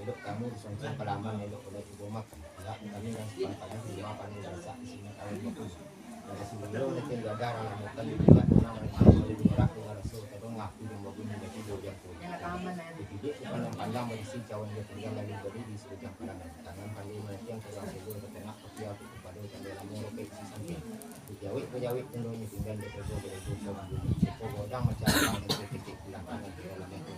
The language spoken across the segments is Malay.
Elok kamu disonsong kalaman elok oleh ibu mak. Ya kami yang sepantaran di mapan berasa di sini kami itu. Ada sebelum nanti ada orang makan di dekat nama oleh di merak dengan rasul terus ngaku di mobil menjadi doyan pun. Jadi dia bukan pandang berisi cawan dia tinggal lagi beri di sekitar kalangan. Tangan pandai nanti yang terang sebelum terkena kopi aku kepada dalam roket si sampai. Pejawit tentunya tinggal di kerja dari desa Bukit Godang macam orang yang titik bilangan di dalam itu.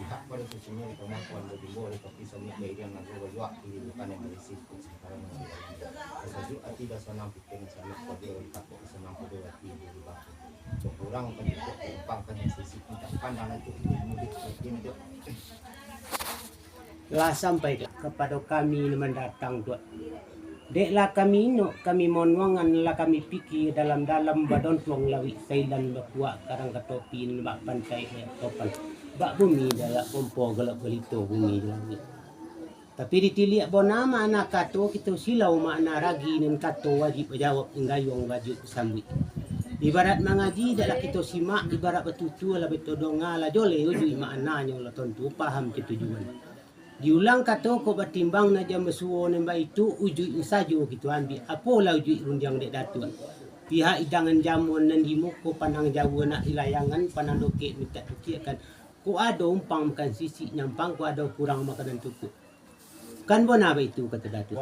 Pihak pada susunya di pengakuan lebih boleh tapi suami dia yang nak berjuang di bukan yang berisi sekarang masih ada. Sesuatu arti dah senang pikir sama pada takut senang pada hati di bawah. Kurang pada tempangkan yang sisi kita pandangan itu mudik mungkin itu. Lah sampai kepada kami mendatang tu. Deklah kami no kami monwangan lah kami pikir dalam-dalam badon tuang lawi sailan bakwa karang katopin bak pantai topan bak bumi dalam pompo galak belito bumi dalam. Tapi ditiliak bonama anak kato kita silau makna ragi dan kato wajib jawab enggayong wajib sambut. Ibarat mengaji dalam kita simak ibarat betutu lah betodonga lah jole ujui maknanya lah tentu paham ketujuan. Diulang kata ko batimbang na jam besuo nembak itu ujui sajo gitu ambil apalah ujui runjang dek datu pihak idangan jamuan nan di muko panang jawa nak ilayangan panang doke minta tukik kan ko ada umpang makan sisi nyampang ko ada kurang makanan cukup kan bona ba itu kata datu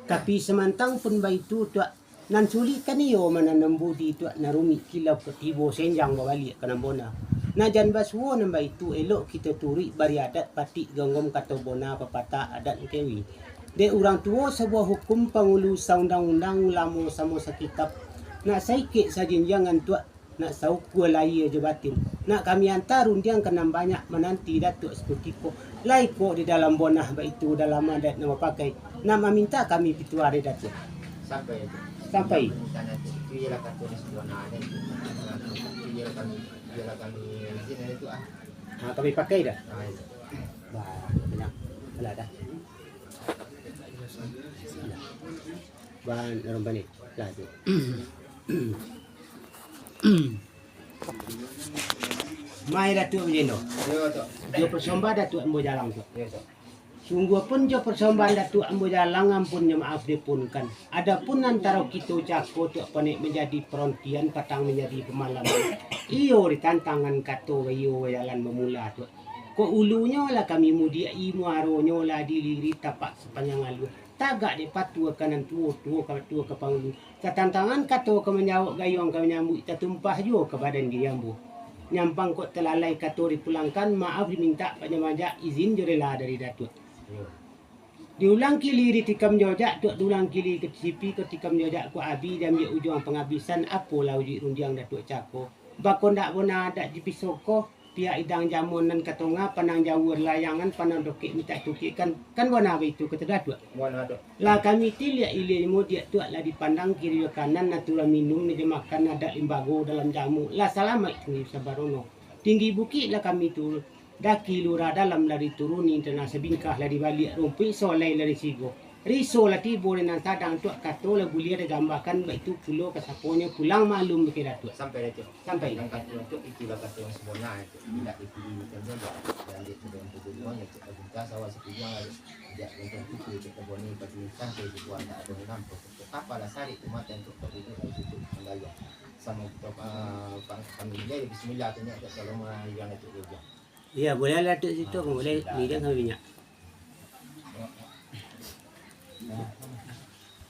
tapi semantang pun ba itu tu nan sulit kan iyo mana nembudi tu narumi kilau ketibo senjang bawali kana bona. Nah jan basuo namba itu elok kita turi bari adat patik gonggom kata bona pepatah adat kewi. De orang tua sebuah hukum pengulu undang-undang lamo samo sekitab. Nak saikit sajin jangan tua nak sau kualai aja batin. Nak kami antar undiang kenam banyak menanti datuk seperti ko. Lai ko di dalam bona ba itu dalam adat nama pakai. Nama minta kami pituare datuk. Sampai. Itu ialah kata di sebuah nada itu. Ialah kami sini itu Kami pakai dah. Bah, banyak. Alah dah. Bahan orang balik. Lah tu. Mai datuk menjeno. Ya tu. Dia persembah datuk ambo jalang tu. Ya tu. Sungguh pun jo persembahan datuk ambo jalang ampunnya maaf dipunkan. Adapun antara kita cako tu panik menjadi perontian patang menjadi pemalaman. Iyo ditantangan kato iyo jalan memula tu. Ko ulunya lah kami mudia muaronyo lah diliri tapak sepanjang alu. Tagak di patua kanan tua ke pangulu. Ketantangan kato ke menjawab gayung ke menyambut tertumpah jo ke badan diambu. Nyampang kok telalai kato dipulangkan maaf diminta pajak izin jorela dari datuk. Diulang kili ditikam jojak tu diulang kili ke sipi ketikam jojak ku abi dan dia ujung penghabisan apalah uji runjang datuk cako bakon dak bona dak dipisoko pihak idang jamun dan katonga panang jawur layangan panang dokik minta tukik kan bona itu kata datuk Bona tu. lah kami tilia ilmu dia tu lah dipandang kiri kanan natural minum ni makan ada limbago dalam jamu lah selamat ni sabarono tinggi bukit lah kami tu daki lura dalam lari turuni tanah sebingkah lari balik rumpi solai lari sigo riso lah tibo dengan sadang tu kato lah bulia ada gambarkan baik itu pulau kasaponya pulang malum kira tu Sampai itu. sampai Dan kata itu itulah kata yang sebenarnya itu tidak dipilih saja dan itu dengan tujuan itu kita sawah sepijang tidak untuk itu kita boni bagi sampai tujuan tak ada menampak kapal sari umat untuk itu mengalir sama kami jadi bismillah tanya kalau yang itu juga. ya boleh lah tu situ boleh ni dia kami minyak